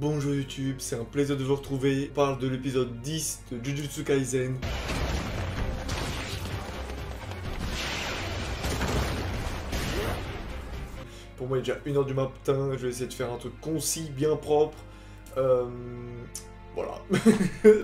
Bonjour YouTube, c'est un plaisir de vous retrouver. On parle de l'épisode 10 de Jujutsu Kaisen. Pour moi il est déjà 1h du matin, je vais essayer de faire un truc concis, bien propre. Voilà,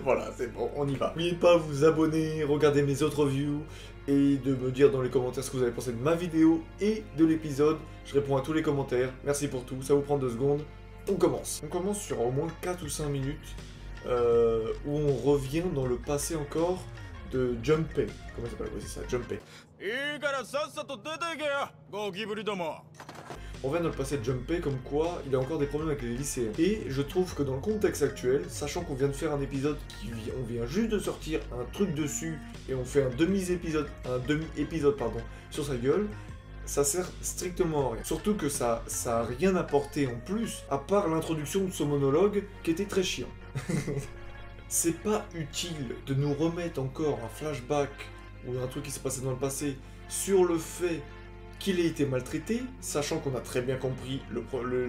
voilà, c'est bon, on y va. N'oubliez pas de vous abonner, regarder mes autres views et de me dire dans les commentaires ce que vous avez pensé de ma vidéo et de l'épisode. Je réponds à tous les commentaires, merci pour tout, ça vous prend 2 secondes. On commence. On commence sur au moins 4 ou 5 minutes où on revient dans le passé encore de Junpei. Comment ça s'appelle? Oui, c'est ça, Junpei. On vient dans le passé de Junpei comme quoi il a encore des problèmes avec les lycéens. Et je trouve que dans le contexte actuel, sachant qu'on vient de faire un épisode on vient juste de sortir un truc dessus et on fait un demi-épisode pardon, sur sa gueule, ça sert strictement à rien. Surtout que ça a rien apporté en plus, à part l'introduction de ce monologue qui était très chiant. C'est pas utile de nous remettre encore un flashback ou un truc qui s'est passé dans le passé sur le fait qu'il ait été maltraité, sachant qu'on a très bien compris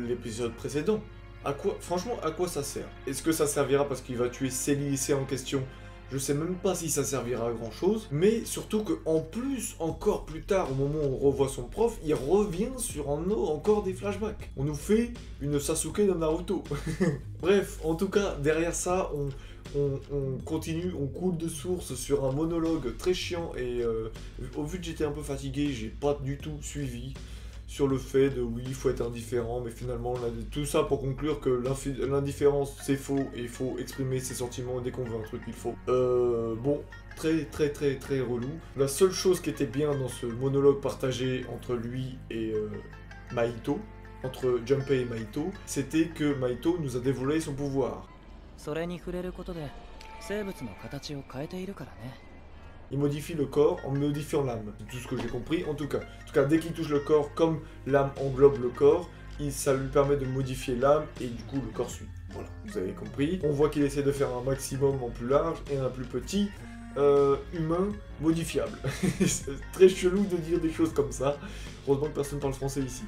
l'épisode précédent. Franchement, à quoi ça sert? Est-ce que ça servira parce qu'il va tuer ces lycéens en question? Je sais même pas si ça servira à grand chose, mais surtout qu'en plus, encore plus tard, au moment où on revoit son prof, il revient sur encore des flashbacks. On nous fait une Sasuke de Naruto. Bref, en tout cas, derrière ça, on continue, on coule de source sur un monologue très chiant et au vu que j'étais un peu fatigué, j'ai pas du tout suivi sur le fait de oui, il faut être indifférent, mais finalement, tout ça pour conclure que l'indifférence c'est faux et il faut exprimer ses sentiments dès qu'on veut un truc, il faut. Bon, très relou. La seule chose qui était bien dans ce monologue partagé entre lui et Mahito, entre Junpei et Mahito, c'était que Mahito nous a dévoilé son pouvoir. Il modifie le corps en modifiant l'âme, c'est tout ce que j'ai compris. En tout cas, dès qu'il touche le corps, comme l'âme englobe le corps, ça lui permet de modifier l'âme et du coup le corps suit. Voilà, vous avez compris. On voit qu'il essaie de faire un maximum en plus large et un plus petit humain modifiable. C'est très chelou de dire des choses comme ça. Heureusement que personne parle français ici.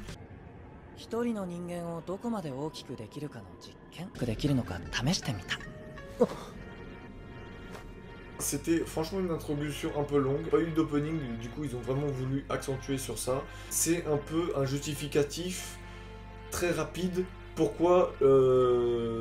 C'était franchement une introduction un peu longue, pas eu d'opening, du coup ils ont vraiment voulu accentuer sur ça. C'est un peu un justificatif très rapide pourquoi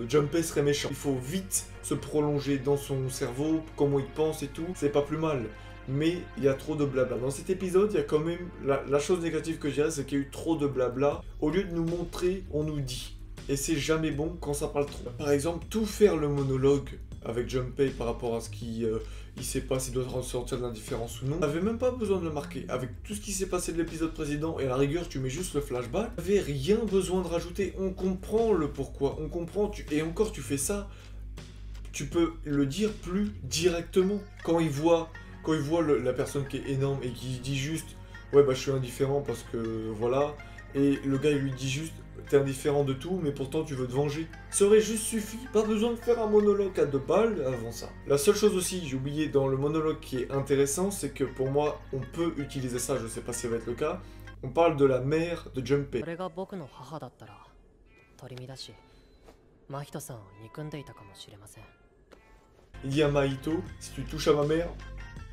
Junpei serait méchant. Il faut vite se prolonger dans son cerveau, comment il pense et tout, c'est pas plus mal. Mais il y a trop de blabla. Dans cet épisode, il y a quand même... La chose négative que je dirais, c'est qu'il y a eu trop de blabla. Au lieu de nous montrer, on nous dit. Et c'est jamais bon quand ça parle trop. Par exemple, tout faire le monologue avec Junpei par rapport à ce qui il sait pas s'il doit ressortir de l'indifférence ou non. On n'avait même pas besoin de le marquer. Avec tout ce qui s'est passé de l'épisode précédent et à la rigueur tu mets juste le flashback, tu n'avais rien besoin de rajouter. On comprend le pourquoi, on comprend, et encore tu fais ça, tu peux le dire plus directement. Quand il voit la personne qui est énorme et qui dit juste ouais bah je suis indifférent parce que voilà, et le gars il lui dit juste t'es indifférent de tout, mais pourtant tu veux te venger. Ça aurait juste suffi, pas besoin de faire un monologue à 2 balles avant ça. La seule chose aussi, j'ai oublié dans le monologue qui est intéressant, c'est que pour moi, on peut utiliser ça, je sais pas si ça va être le cas. On parle de la mère de Junpei. Il dit à Mahito, si tu touches à ma mère,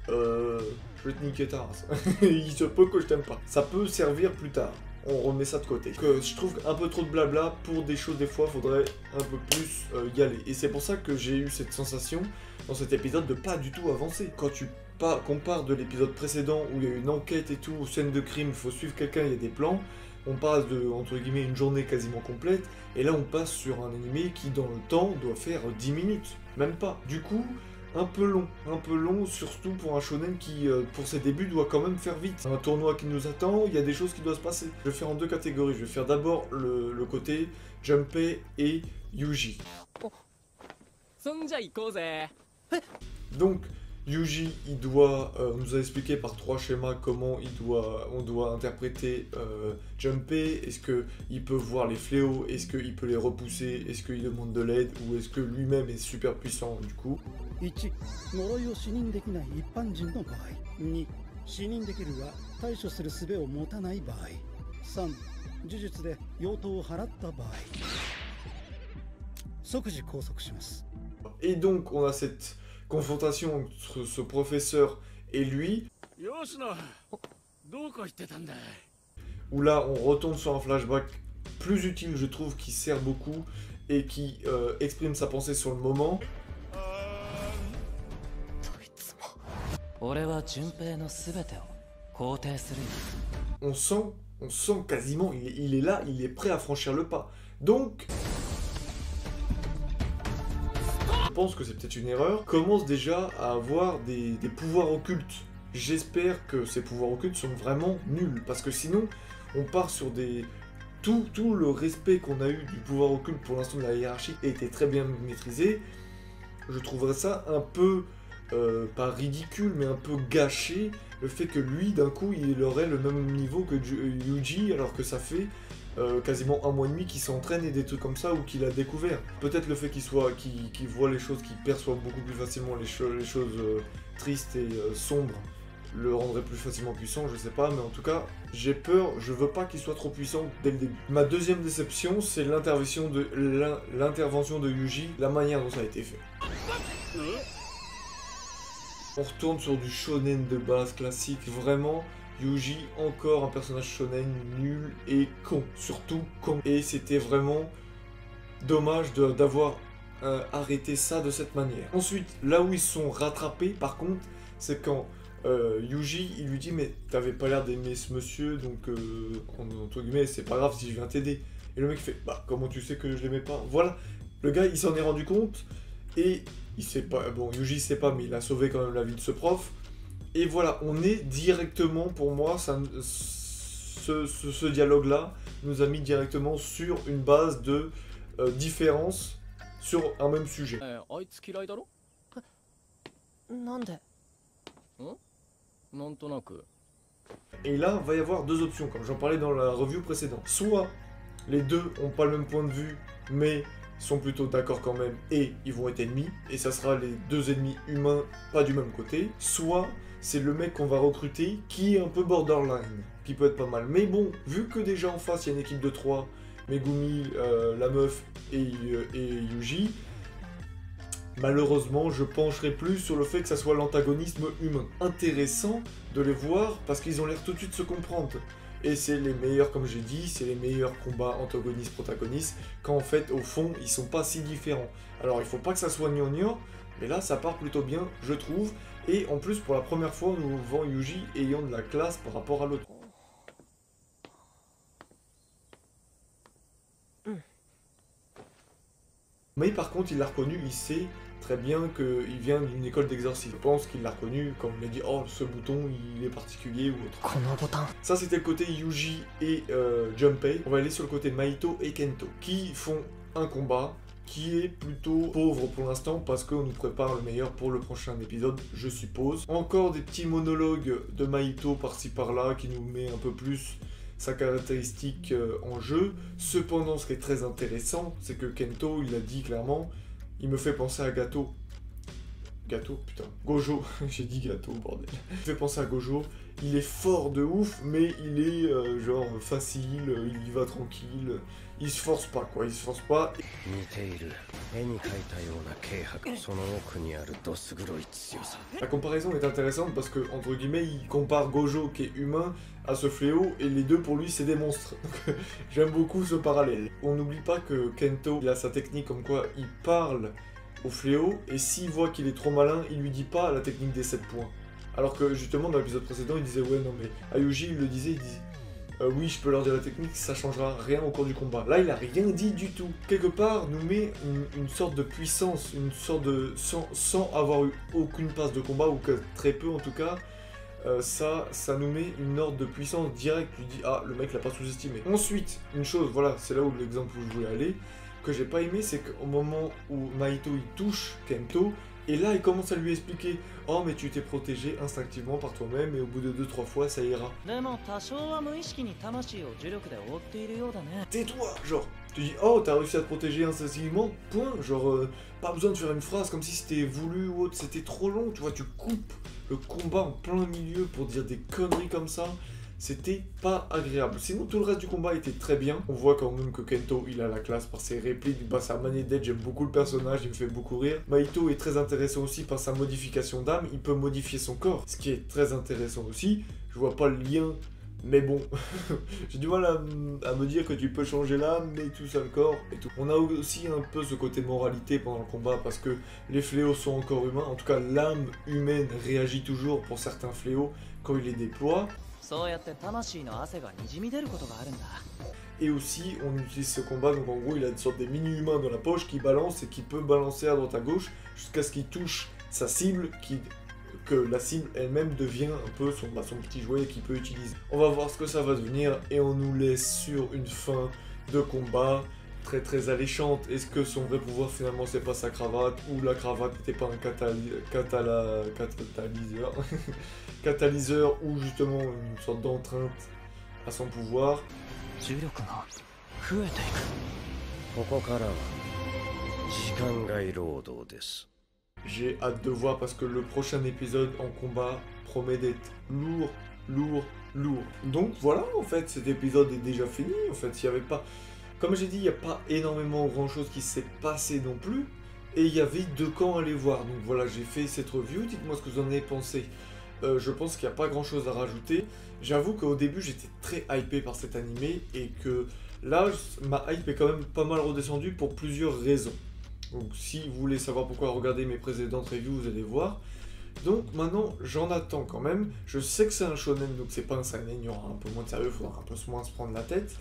je vais te niquer ta race. Il se peut que je t'aime pas. Ça peut servir plus tard. On remet ça de côté. Que je trouve un peu trop de blabla pour des choses, des fois, faudrait un peu plus y aller. Et c'est pour ça que j'ai eu cette sensation dans cet épisode de pas du tout avancer. Quand tu compares de l'épisode précédent où il y a une enquête et tout, scène de crime, il faut suivre quelqu'un, il y a des plans, on passe de, entre guillemets, une journée quasiment complète, et là on passe sur un animé qui dans le temps doit faire 10 minutes, même pas. Du coup, un peu long, surtout pour un shonen qui, pour ses débuts, doit quand même faire vite. Un tournoi qui nous attend, il y a des choses qui doivent se passer. Je vais faire en 2 catégories. Je vais faire d'abord le côté Junpei et Yuji. Donc, Yuji, il doit, on nous a expliqué par 3 schémas comment on doit interpréter Junpei. Est-ce qu'il peut voir les fléaux? Est-ce qu'il peut les repousser? Est-ce qu'il demande de l'aide? Ou est-ce que lui-même est super puissant du coup? 1、呪いを視認できない一般人の場合。2、視認できるが対処する術を持たない場合。3、呪術で妖刀を払った場合。即時拘束します。 Et donc on a cette confrontation entre ce professeur et lui, où là on retourne sur un flashback plus utile je trouve, qui sert beaucoup et qui exprime sa pensée sur le moment. On sent quasiment, il est là, il est prêt à franchir le pas. Donc, je pense que c'est peut-être une erreur, commence déjà à avoir des pouvoirs occultes. J'espère que ces pouvoirs occultes sont vraiment nuls, parce que sinon, on part sur des... Tout le respect qu'on a eu du pouvoir occulte pour l'instant de la hiérarchie était très bien maîtrisé. Je trouverais ça un peu, pas ridicule, mais un peu gâché, le fait que lui, d'un coup, il aurait le même niveau que Yuji, alors que ça fait quasiment un mois et demi qu'il s'entraîne et des trucs comme ça, ou qu'il a découvert. Peut-être le fait qu'il voit les choses, qu'il perçoit beaucoup plus facilement les choses tristes et sombres, le rendrait plus facilement puissant, je sais pas, mais en tout cas, j'ai peur, je veux pas qu'il soit trop puissant dès le début. Ma deuxième déception, c'est l'intervention de Yuji, la manière dont ça a été fait. On retourne sur du shonen de base classique, vraiment, Yuji, encore un personnage shonen nul et con, surtout con. Et c'était vraiment dommage d'avoir arrêté ça de cette manière. Ensuite, là où ils se sont rattrapés, par contre, c'est quand Yuji, il lui dit mais t'avais pas l'air d'aimer ce monsieur, donc entre guillemets c'est pas grave si je viens t'aider. Et le mec fait bah comment tu sais que je l'aimais pas. Voilà, le gars il s'en est rendu compte et il sait pas, bon Yuji sait pas mais il a sauvé quand même la vie de ce prof. Et voilà, on est directement, pour moi, ce dialogue là nous a mis directement sur une base de différence sur un même sujet. Et là, va y avoir deux options, comme j'en parlais dans la review précédente. Soit les deux ont pas le même point de vue, mais sont plutôt d'accord quand même, et ils vont être ennemis, et ça sera les deux ennemis humains, pas du même côté. Soit c'est le mec qu'on va recruter, qui est un peu borderline, qui peut être pas mal. Mais bon, vu que déjà en face, il y a une équipe de 3, Megumi, la meuf et Yuji, malheureusement, je pencherai plus sur le fait que ça soit l'antagonisme humain. Intéressant de les voir parce qu'ils ont l'air tout de suite de se comprendre. Et c'est les meilleurs, comme j'ai dit, c'est les meilleurs combats antagonistes-protagonistes, quand en fait, au fond, ils sont pas si différents. Alors, il faut pas que ça soit gnangnan, mais là, ça part plutôt bien, je trouve. Et en plus, pour la première fois, nous voyons Yuji ayant de la classe par rapport à l'autre. Mais par contre, il l'a reconnu, il sait très bien qu'il vient d'une école d'exorcisme. Je pense qu'il l'a reconnu, comme il a dit, oh, ce bouton, il est particulier ou autre. Ça, c'était le côté Yuji et Junpei. On va aller sur le côté Mahito et Kento, qui font un combat qui est plutôt pauvre pour l'instant, parce qu'on nous prépare le meilleur pour le prochain épisode, je suppose. Encore des petits monologues de Mahito par-ci par-là, qui nous met un peu plus sa caractéristique en jeu. Cependant, ce qui est très intéressant, c'est que Kento, il a dit clairement, il me fait penser à Gato. Gato, putain. Gojo, j'ai dit Gato, bordel. Il me fait penser à Gojo. Il est fort de ouf, mais il est genre facile, il y va tranquille. Il se force pas, quoi, il se force pas. La comparaison est intéressante parce que, entre guillemets, il compare Gojo, qui est humain, à ce fléau, et les deux, pour lui, c'est des monstres. Donc, j'aime beaucoup ce parallèle. On n'oublie pas que Kento, il a sa technique comme quoi il parle au fléau, et s'il voit qu'il est trop malin, il lui dit pas la technique des 7 points. Alors que, justement, dans l'épisode précédent, il disait, ouais, non, mais Ayuji, il le disait, il disait, oui, je peux leur dire la technique, ça changera rien au cours du combat. Là, il a rien dit du tout. Quelque part, nous met une sorte de puissance, une sorte de... sans avoir eu aucune passe de combat, ou que très peu en tout cas, ça nous met une ordre de puissance directe. Tu dis, ah, le mec l'a pas sous-estimé. Ensuite, une chose, voilà, c'est là où l'exemple où je voulais aller, que j'ai pas aimé, c'est qu'au moment où Mahito il touche Kento, et là il commence à lui expliquer, oh mais tu t'es protégé instinctivement par toi-même et au bout de 2-3 fois ça ira. Tais-toi, genre, tu dis, oh t'as réussi à te protéger instinctivement, point, genre, pas besoin de faire une phrase comme si c'était voulu ou autre, c'était trop long, tu vois, tu coupes le combat en plein milieu pour dire des conneries comme ça, c'était pas agréable. Sinon tout le reste du combat était très bien. On voit quand même que Kento il a la classe par ses répliques, par sa manière d'être, j'aime beaucoup le personnage, il me fait beaucoup rire. Mahito est très intéressant aussi par sa modification d'âme, il peut modifier son corps, ce qui est très intéressant aussi. Je vois pas le lien, mais bon, j'ai du mal à me dire que tu peux changer l'âme, mais tout ça le corps et tout. On a aussi un peu ce côté moralité pendant le combat parce que les fléaux sont encore humains, en tout cas l'âme humaine réagit toujours pour certains fléaux quand il les déploie. Et aussi, on utilise ce combat, donc en gros, il a une sorte de mini-humain dans la poche qui balance et qui peut balancer à droite à gauche jusqu'à ce qu'il touche sa cible, que la cible elle-même devient un peu son petit jouet qu'il peut utiliser. On va voir ce que ça va devenir et on nous laisse sur une fin de combat très très alléchante. Est-ce que son vrai pouvoir finalement c'est pas sa cravate ou la cravate n'était pas un catalyseur catalyseur ou justement une sorte d'entrainte à son pouvoir. J'ai hâte de voir parce que le prochain épisode en combat promet d'être lourd. Donc voilà, en fait, cet épisode est déjà fini. En fait, il y avait pas... Comme j'ai dit, il n'y a pas énormément grand chose qui s'est passé non plus. Et il y avait deux camps à aller voir. Donc voilà, j'ai fait cette review. Dites-moi ce que vous en avez pensé. Je pense qu'il n'y a pas grand chose à rajouter. J'avoue qu'au début, j'étais très hypé par cet animé. Et que là, ma hype est quand même pas mal redescendue pour plusieurs raisons. Donc si vous voulez savoir pourquoi, regardez mes précédentes reviews, vous allez voir. Donc maintenant, j'en attends quand même. Je sais que c'est un shonen, donc c'est pas un seinen, il y aura un peu moins de sérieux, il faudra un peu moins se prendre la tête.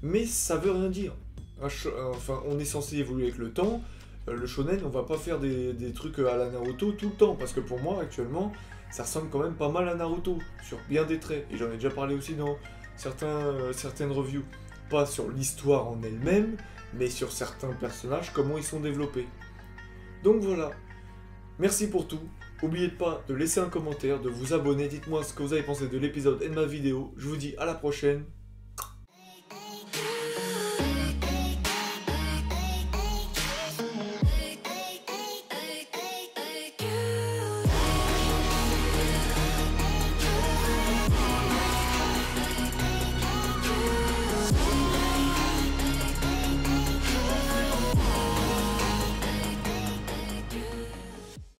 Mais ça veut rien dire. Enfin, on est censé évoluer avec le temps. Le shonen, on va pas faire des trucs à la Naruto tout le temps. Parce que pour moi, actuellement, ça ressemble quand même pas mal à Naruto, sur bien des traits. Et j'en ai déjà parlé aussi dans certaines reviews. Pas sur l'histoire en elle-même, mais sur certains personnages, comment ils sont développés. Donc voilà, merci pour tout. N'oubliez pas de laisser un commentaire, de vous abonner, dites-moi ce que vous avez pensé de l'épisode et de ma vidéo. Je vous dis à la prochaine,